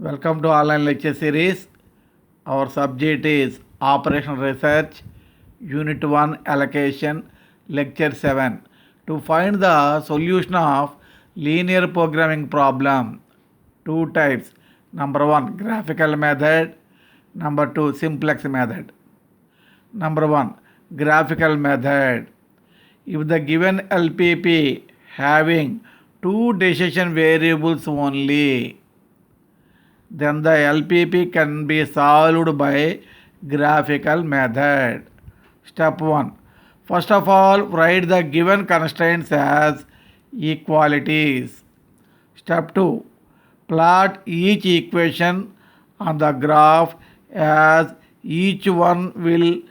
Welcome to online lecture series. Our subject is Operational Research, Unit 1 Allocation, Lecture 7. To find the solution of linear programming problem, two types. Number 1, graphical method. Number 2, simplex method. Number 1, graphical method. If the given LPP having two decision variables only, then the LPP can be solved by graphical method. Step 1. First of all, write the given constraints as equalities. Step 2. Plot each equation on the graph as each one will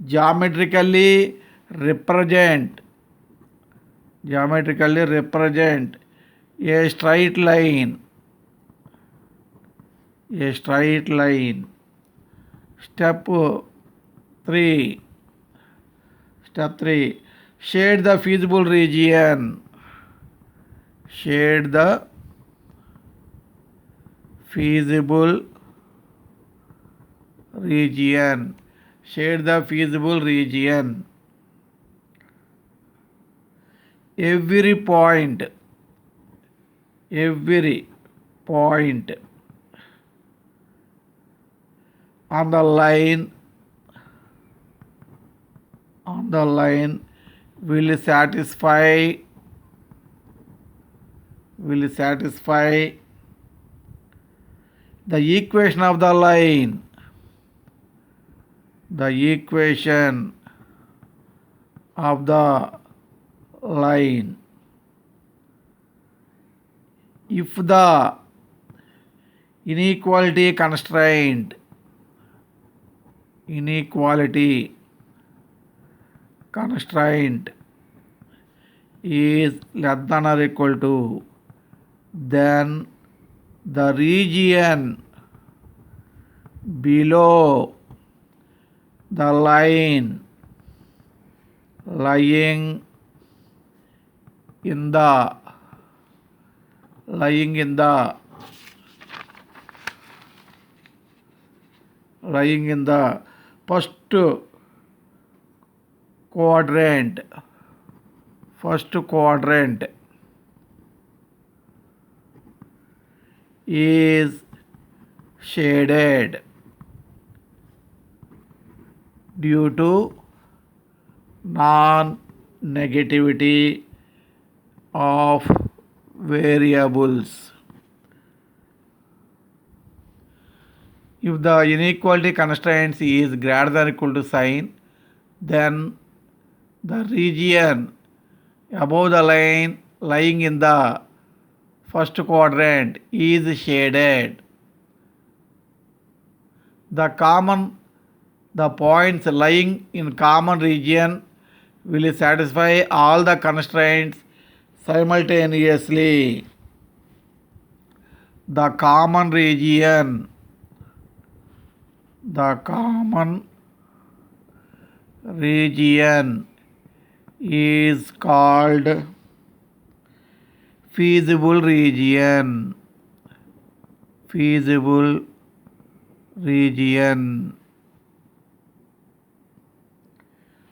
geometrically represent a straight line. Step 3. Shade the feasible region. Shade the feasible region. Every point on the line will satisfy the equation of the line. If the inequality constraint is less than or equal to, then the region below the line lying in the first quadrant is shaded due to non-negativity of variables. If the inequality constraint is greater than or equal to sign, then the region above the line lying in the first quadrant is shaded. The points lying in common region will satisfy all the constraints simultaneously. The common region is called feasible region.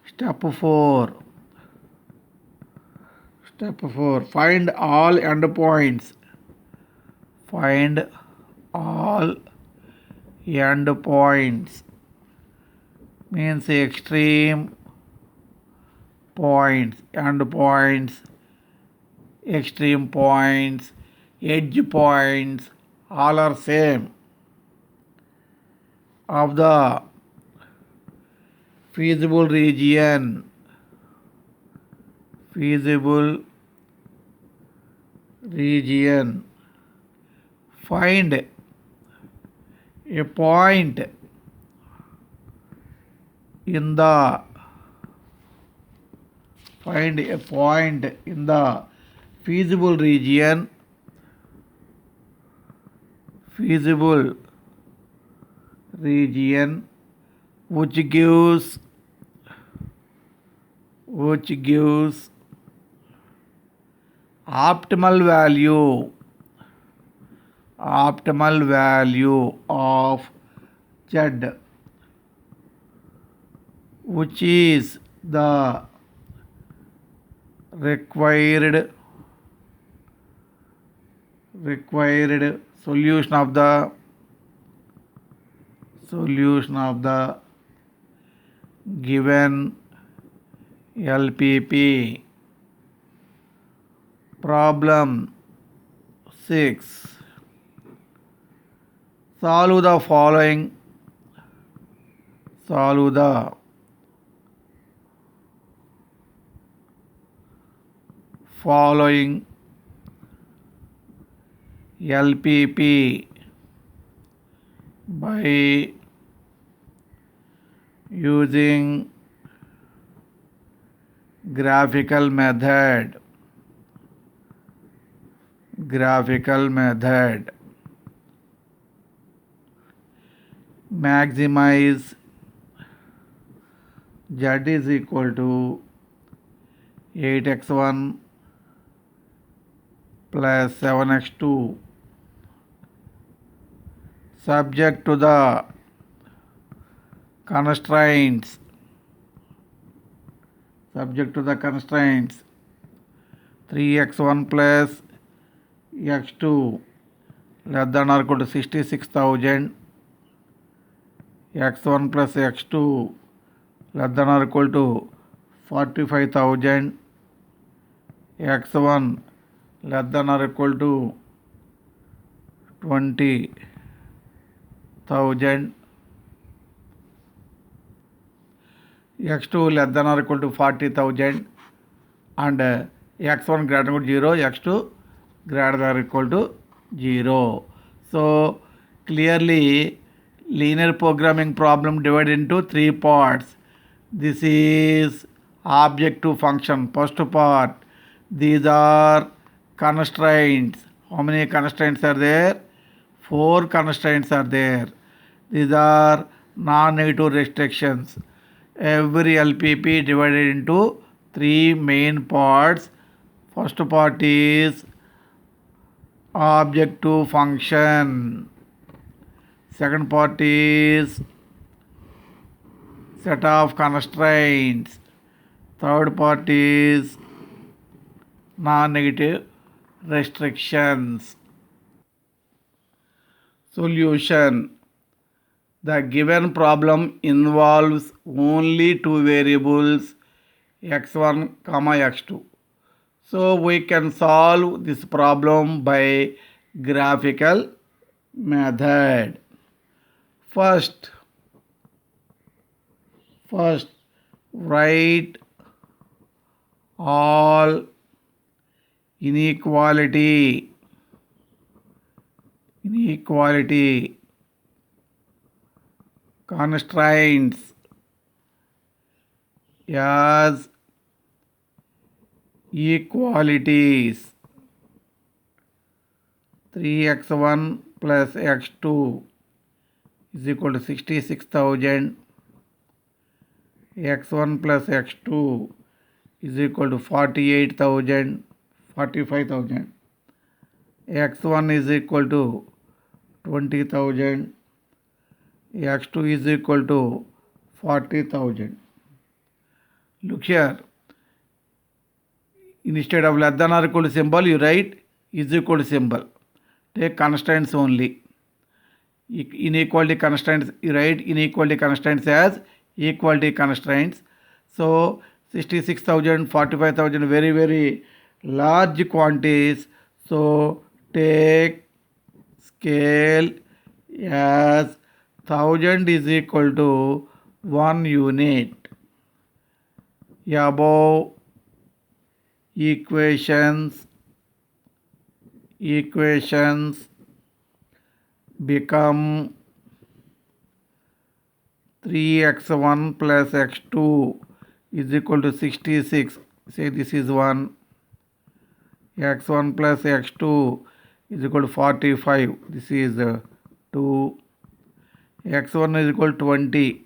Step 4. Find all endpoints. Means extreme points, extreme points, edge points, all are same, of the feasible region. Find a point in the feasible region which gives optimal value optimal value of z, which is the required solution of the given LPP. Problem 6. Solve the following LPP by using graphical method. Maximize z is equal to 8x1 plus 7x2 subject to the constraints 3x1 plus x2 less than or equal to 66,000, x1 plus x2 less than or equal to 45,000, x1 less than or equal to 20,000, x2 less than or equal to 40,000, and x1 greater than 0, x2 greater than or equal to 0. So clearly linear programming problem divided into 3 parts. This is objective function. First part, these are constraints. How many constraints are there? 4 constraints are there. These are non-negative restrictions. Every LPP divided into 3 main parts. First part is objective function. Second part is set of constraints. Third part is non-negative restrictions. Solution. The given problem involves only 2 variables x1, x2. So we can solve this problem by graphical method. First, write all inequality constraints as equalities. 3x1 plus x2 is equal to 66,000. x1 plus x2 is equal to 45,000. x1 is equal to 20,000. x2 is equal to 40,000. Look here. Instead of less than or equal to symbol, you write is equal to symbol. Take constraints only. Inequality constraints, you write inequality constraints as equality constraints. So 66,000, 45,000, very, very large quantities. So take scale as 1000 is equal to 1 unit. Above equations become 3x1 plus x2 is equal to 66. Say this is 1. x1 plus x2 is equal to 45. This is 2. x1 is equal to 20.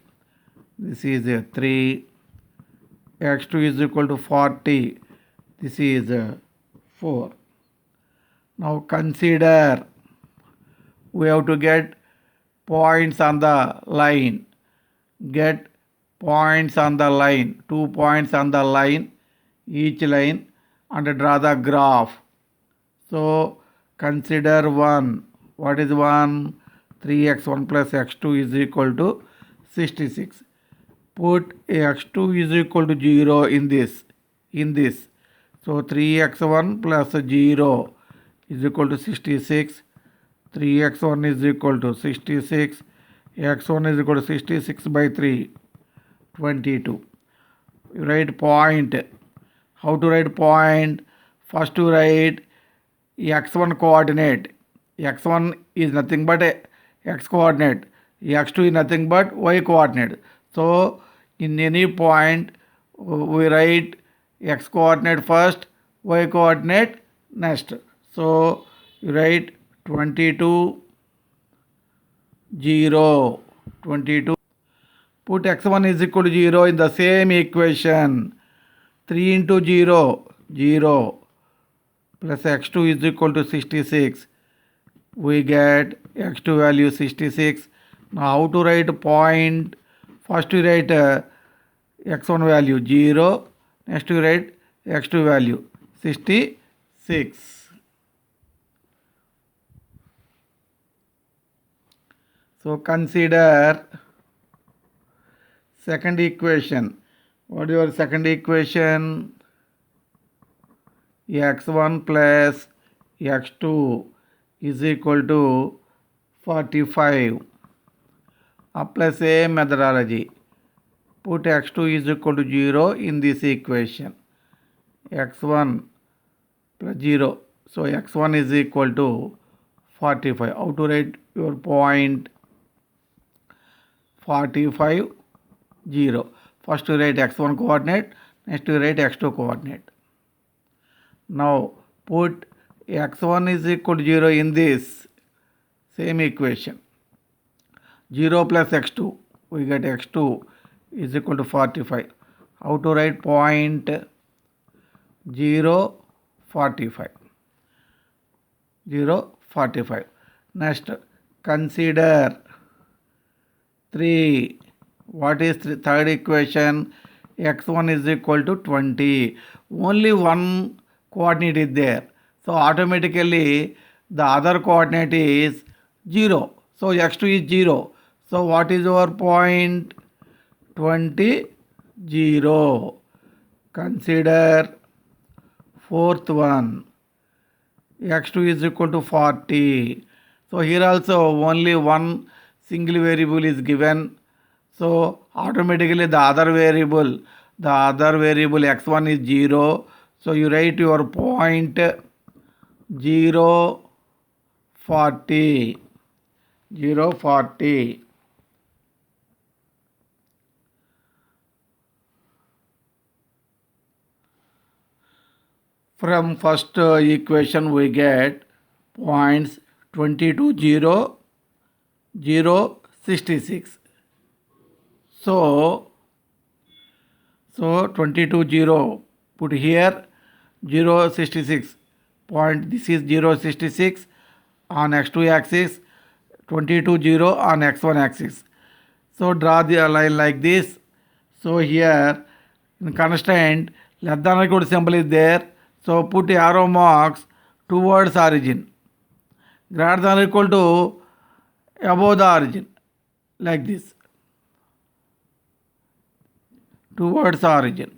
This is 3. x2 is equal to 40. This is 4. Now consider we have to get points on the line. Get points on the line. 2 points on the line, each line, and draw the graph. So consider 1. What is 1? 3x1 plus x2 is equal to 66. Put x2 is equal to 0 in this. So 3x1 plus 0 is equal to 66. 3x1 is equal to 66. x1 is equal to 66 by 3, 22. You write point. How to write point? First you write x1 coordinate. x1 is nothing but x coordinate. x2 is nothing but y coordinate. So in any point we write x coordinate first, y coordinate next. So you write 22, 0, 22. Put x1 is equal to 0 in the same equation. 3 into 0, 0, plus x2 is equal to 66. We get x2 value 66. Now how to write point? First we write x1 value 0. Next we write x2 value 66. So consider second equation. What is your second equation? x1 plus x2 is equal to 45. Apply same methodology. Put x2 is equal to 0 in this equation. x1 plus 0. So x1 is equal to 45. How to write your point? 45, 0. First you write x1 coordinate, next you write x2 coordinate. Now put x1 is equal to 0 in this same equation. 0 plus x2, we get x2 is equal to 45. How to write point? 0, 45. 0, 45. Next, consider 3. What is third equation? x1 is equal to 20. Only one coordinate is there. So automatically the other coordinate is 0. So x2 is 0. So what is our point? 20, 0. Consider fourth one. x2 is equal to 40. So here also only one single variable is given. So automatically the other variable x1 is 0. So you write your point 0, 40. 0, 40. From first equation we get points 22, 0, 0, 66. So 22, 0 put here, 0, 66 point. This is 0, 66 on x2 axis, 22, 0 on x1 axis. So draw the line like this. So here in constraint less than or equal to symbol is there. So put arrow marks towards origin. Greater than or equal to above the origin. Like this. Towards origin.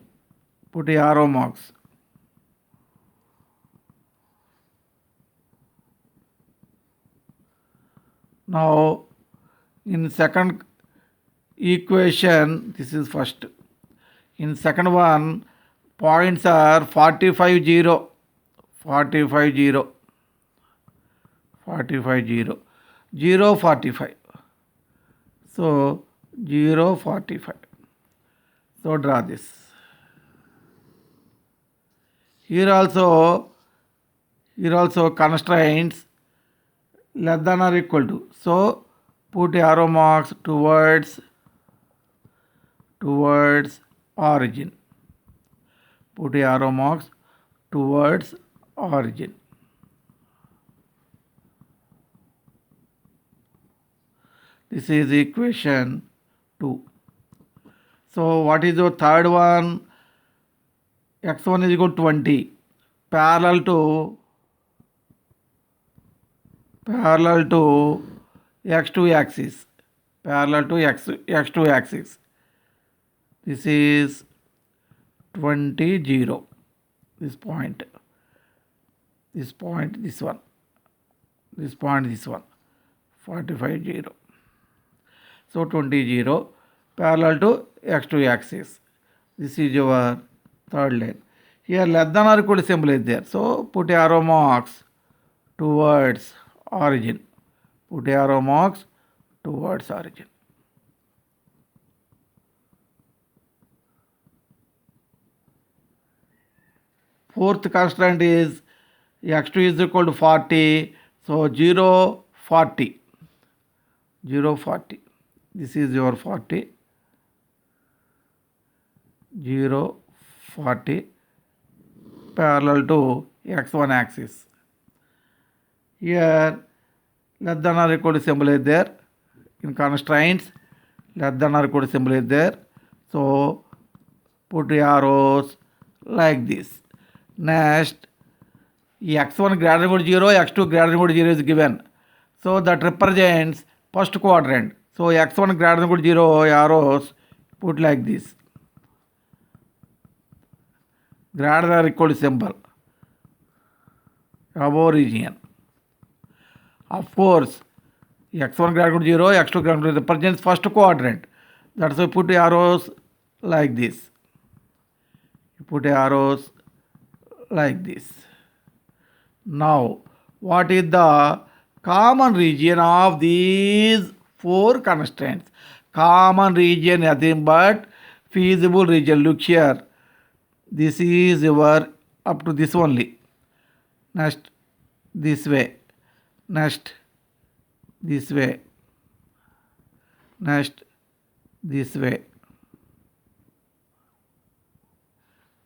Put arrow marks. Now in second equation, this is first. In second one, points are 45, 0, 45, 0, 45, 0, 0, 45. So 0, 45. So draw this. Here also constraints less than or equal to. So put arrow marks towards origin. Put arrow marks towards origin. This is equation 2. So what is your third one? X1 is equal to 20 parallel to x2 axis, parallel to x2 axis. This is 20, 0. This point, this one, 45, 0. So 20, 0 parallel to x2 axis. This is your third line. Here less than or equal to symbol is there. So put arrow marks towards origin. Put arrow marks towards origin. Fourth constraint is x2 is equal to 40. So 0, 40. 0, 40. This is your 40. 0, 40 parallel to x1 axis. Here less than or equal to symbol is there. In constraints, less than or equal to symbol is there. So put arrows like this. Next, x1 greater than equal to 0, x2 greater than equal to 0 is given. So that represents first quadrant. So x1 greater than equal to 0 arrows put like this. Greater than or equal to symbol above region. Of course, x1 greater than 0, x2 greater than represents first quadrant. That's why put arrows like this. You put arrows like this. Now, what is the common region of these four constraints? Common region nothing but feasible region. Look here. This is your up to this only. Next, this way. Next, this way. Next, this way.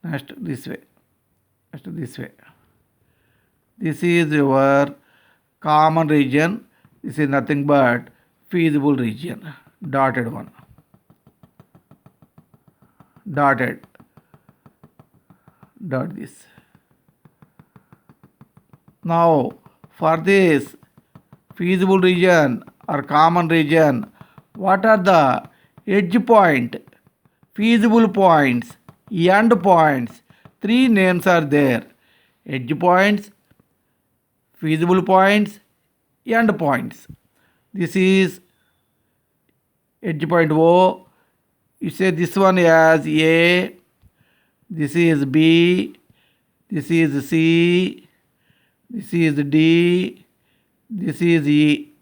Next, this way. Next, this way. This is your common region. This is nothing but feasible region. Dotted one. Dotted. Dot this. Now, for this feasible region or common region, what are the edge point, feasible points, end points? Three names are there. Edge points, feasible points, end points. This is edge point O. You say this one as A, this is B, this is C, this is D, this is E.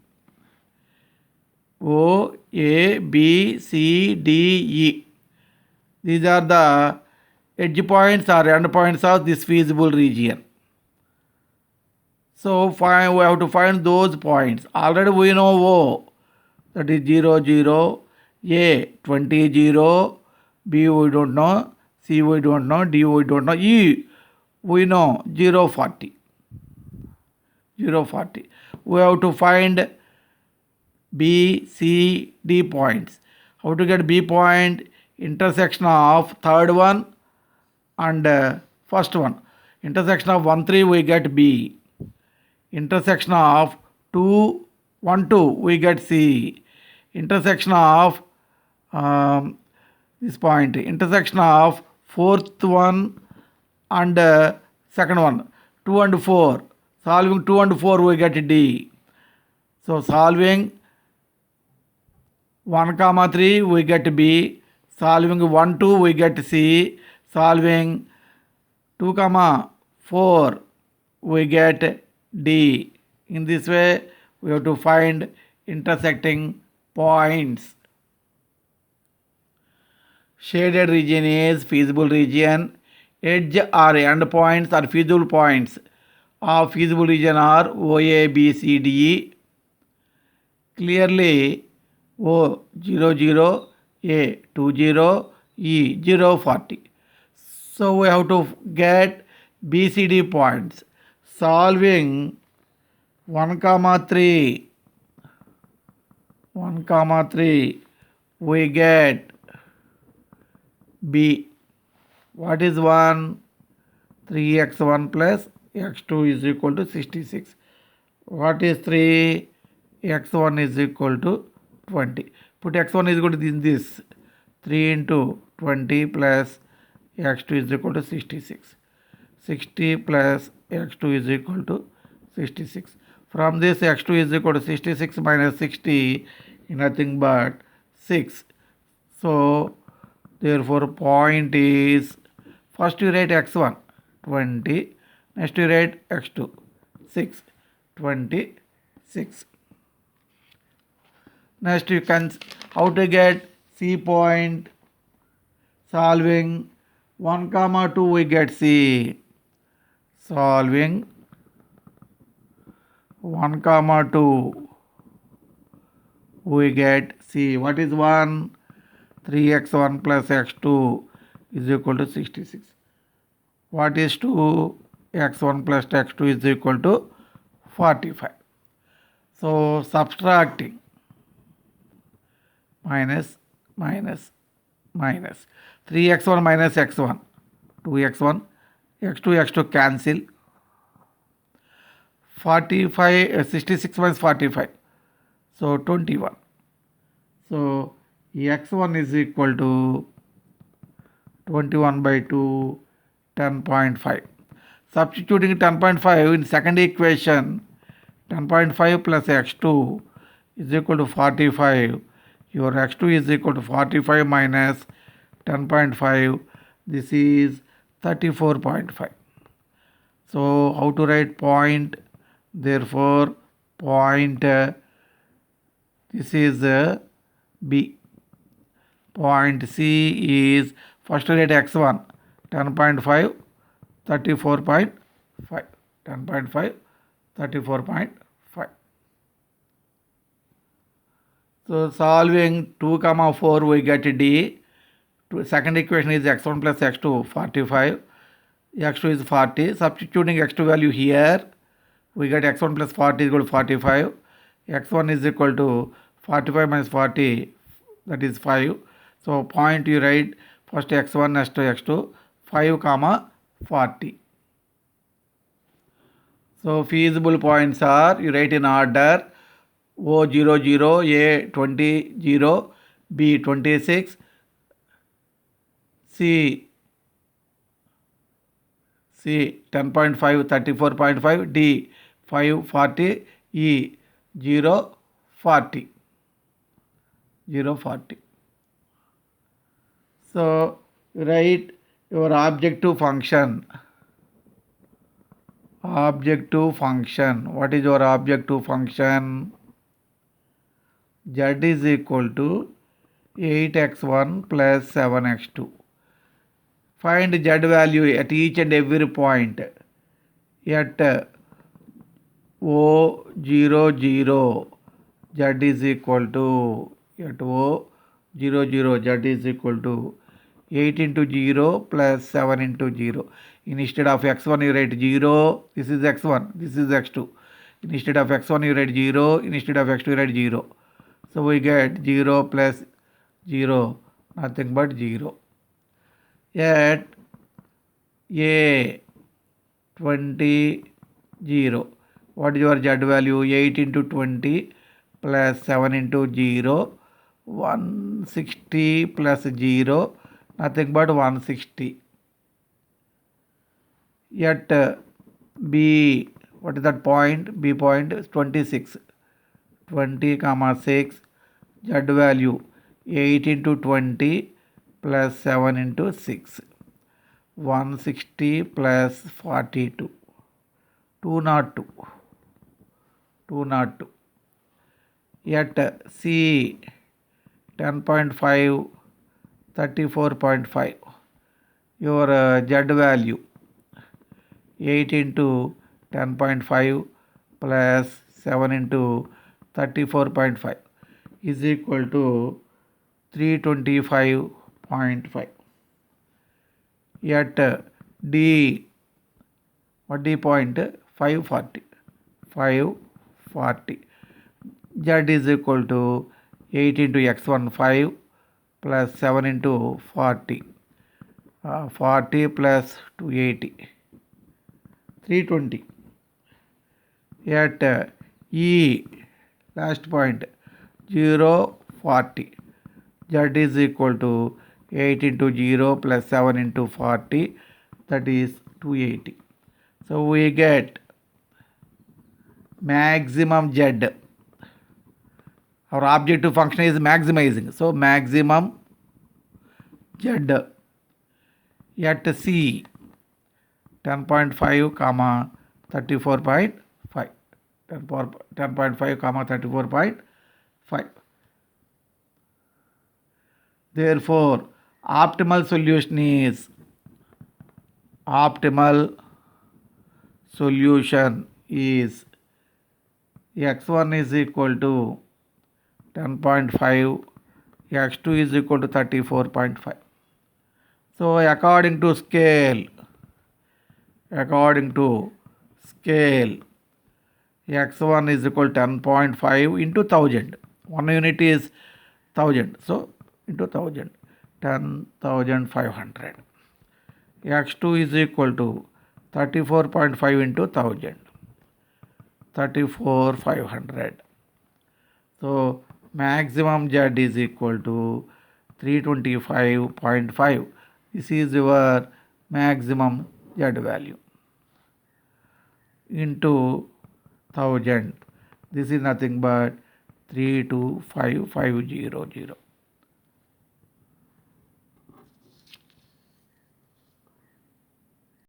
O, A, B, C, D, E. These are the edge points or end points of this feasible region. So we have to find those points. Already we know O, that is 0, 0, A, 20, 0, B we don't know, C we don't know, D we don't know, E we know 0, 40. 0, 40. We have to find B, C, D points. How to get B point? Intersection of third one and first one. Intersection of 1, 3 we get B. Intersection of 2, 1, 2 we get C. Intersection of this point. Intersection of fourth one and second one. 2 and 4. Solving 2 and 4 we get D. So solving 1, 3 we get B. Solving 1, 2 we get C. Solving 2, 4 we get D. In this way we have to find intersecting points. Shaded region is feasible region. Edge or end points or feasible points of feasible region are OA, B, C, D, E. Clearly O 0, 0, A 2, 0, E 0, 40. So we have to get B, C, D points. Solving 1, 3. 1 comma 3 we get B. What is 1? 3x1 plus x2 is equal to 66. What is 3? x1 is equal to 20. Put x1 is equal to this. 3 into 20 plus x2 is equal to 66. 60 plus x2 is equal to 66. From this x2 is equal to 66 minus 60 is nothing but 6. So therefore point is, first you write x1 20, next you write x2 6, 26. Next you can, how to get C point? Solving 1 comma 2 we get C. Solving 1 comma 2 we get C. What is 1? 3x1 plus x2 is equal to 66. What is 2? x1 plus x2 is equal to 45. So subtracting minus minus minus 3x1 minus x1, 2x1, x2 x2 cancel. 66 minus 45, so 21. So x1 is equal to 21 by 2, 10.5. Substituting 10.5 in second equation, 10.5 plus x2 is equal to 45. Your x2 is equal to 45 minus 10.5. This is 34.5. So how to write point? Therefore point, this is B. Point C is, first write x1 10.5, 34.5, 10.5, 34.5. So solving 2 comma 4 we get D. Second equation is x1 plus x2 45, x2 is 40. Substituting x2 value here, we get x1 plus 40 is equal to 45. x1 is equal to 45 minus 40, that is 5. So point you write first x1 next to x2, 5 comma 40. So feasible points are, you write in order, O00, A 20, 0, B 26, C 10.5, 34.5, D 5, 40, E 0, 40. So write your objective function. Objective function. What is your objective function? Z is equal to 8x1 plus 7x2. Find Z value at each and every point. At O00, Z is equal to, at O00, Z is equal to 8 into 0 plus 7 into 0. Instead of x1 you write 0, this is x1, this is x2. Instead of x1 you write 0, instead of x2 you write 0. So we get 0 plus 0, nothing but 0. At A 20, 0. What is your Z value? 8 into 20 plus 7 into 0, 160 plus 0, nothing but 160. At B, what is that point? B point is 26. 20 comma 6, Z value 8 into 20 plus 7 into 6, 160 plus 42, 202. At C 10.5, 34.5. Your Z value 8 into 10.5 plus 7 into 34.5 is equal to 325.5. At D, what D point? 540. Z is equal to 8 into x1 5 plus 7 into 40. 40 plus 280. 320. At E last point 0 40. Z is equal to 8 into 0 plus 7 into 40, that is 280. So we get maximum Z. Our objective function is maximizing. So maximum Z at C 10.5 comma 34.5. 10.5 comma 34.5. Therefore, optimal solution is x1 is equal to 10.5, x2 is equal to 34.5. So according to scale, x1 is equal to 10.5 into 1000. 1 unit is 1000. So into 1000, 10,500. x2 is equal to 34.5 into 1000, 34,500. So maximum Z is equal to 325.5. This is your maximum Z value into 1000. This is nothing but 325,500.